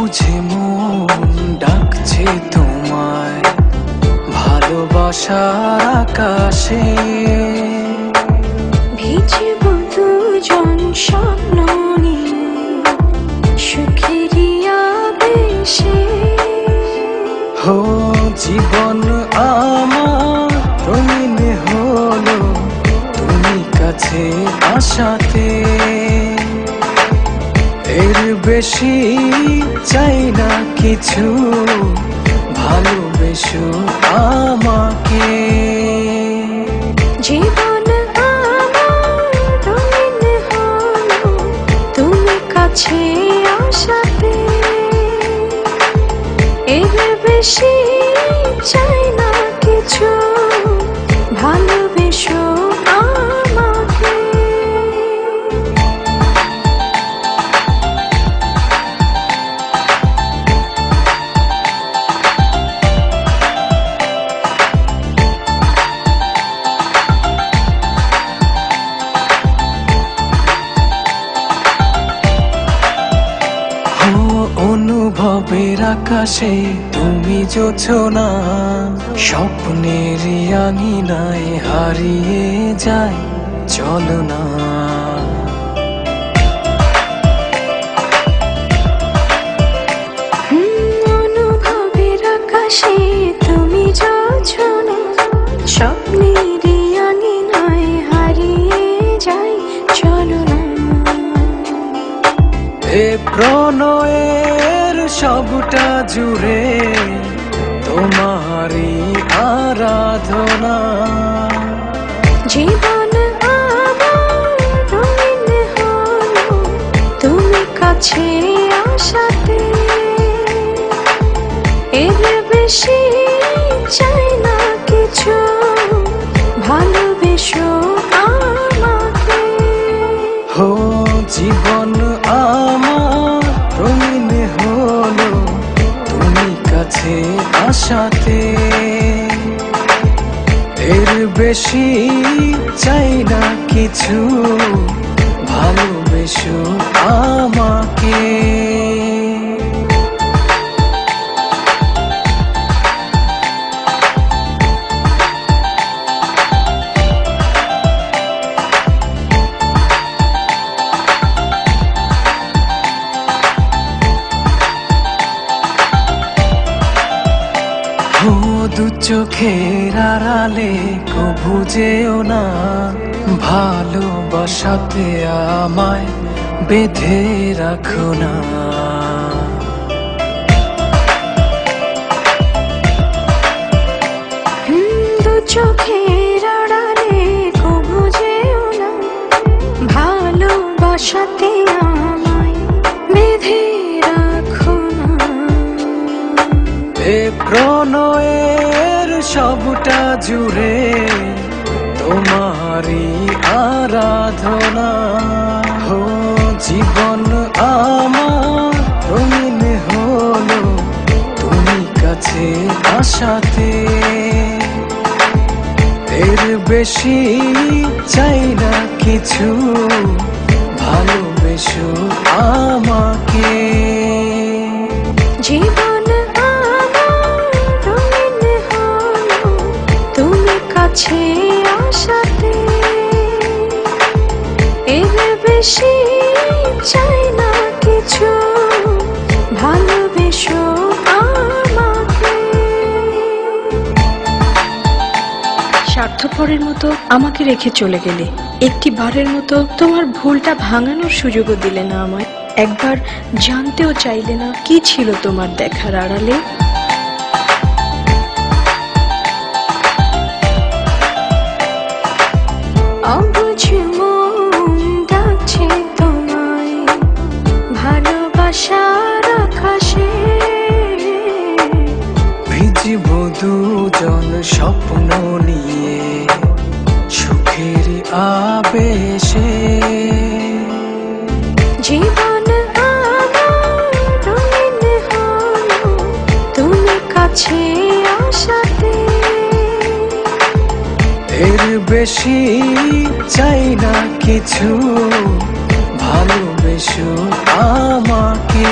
বুঝে মন ডাকছে তোমায় ভালোবাসার আকাশে। ভিজব দুজন স্বপ্ন নিয়ে সুখেরই আবেশে। হো জীবন আমার রঙিন হলো তুমি কাছে আসাতে। এর বেশি চাই না কিছু, ভালোবেসো আমাকে। জীবন আমার রঙিন হলো তুমি কাছে আসাতে। এর বেশি চাই না কিছু, ভালোবেসো আমাকে। অনুভবের আকাশে তুমি জোছনা, স্বপ্নের আঙিনায় হারিয়ে যায় চলো না। অনুভবের আকাশে তুমি জোছনা, স্বপ্নের আঙিনায় হারিয়ে যায় চলো না। এ প্রণয়ের সবটা জুড়ে তোমারই আরাধনা। জীবন আমার রঙিন হলো তুমি কাছে আসাতে। এর বেশি চাই না কিছু, ভালোবেসো আমাকে। হো জীবন আমার রঙিন হলো তুমি কাছে আসাতে। এর বেশি চাই না কিছু, ভালোবেসো আমাকে। দু চোখের আড়ালে কভু যেও না, ভালোবাসাতে আমায় বেঁধে রাখো না। দু চোখের আড়ালে কভু যেও না, ভালোবাসাতে আমায় বেঁধে রাখো না। এ প্রণয়ের সবটা জুড়ে তোমারই আরাধনা। হো জীবন আমার রঙিন হলো তুমি কাছে আসাতে। এর বেশি চাই না কিছু, ভালোবেসো আমাকে। জীবন আমার রঙিন হলো তুমি কাছে আসাতে। এর বেশি চাই না কিছু, ভালোবেসো আমাকে। স্বার্থপরের মতো আমাকে রেখে চলে গেলে, একটি বারের মতো তোমার ভুলটা ভাঙানোর সুযোগও দিলে না আমায়। একবার জানতেও চাইলে না কি ছিল তোমার দেখার আড়ালে। অবুঝ মন ডাকছে তোমায় ভালোবাসার আকাশে। ভিজব দুজন স্বপ্ন নিয়ে সুখের আবেশে। জীবন আমার রঙিন হলো তুমি কাছে আসাতে। এর বেশি চাই না কিছু, ভালোবেসো আমাকে।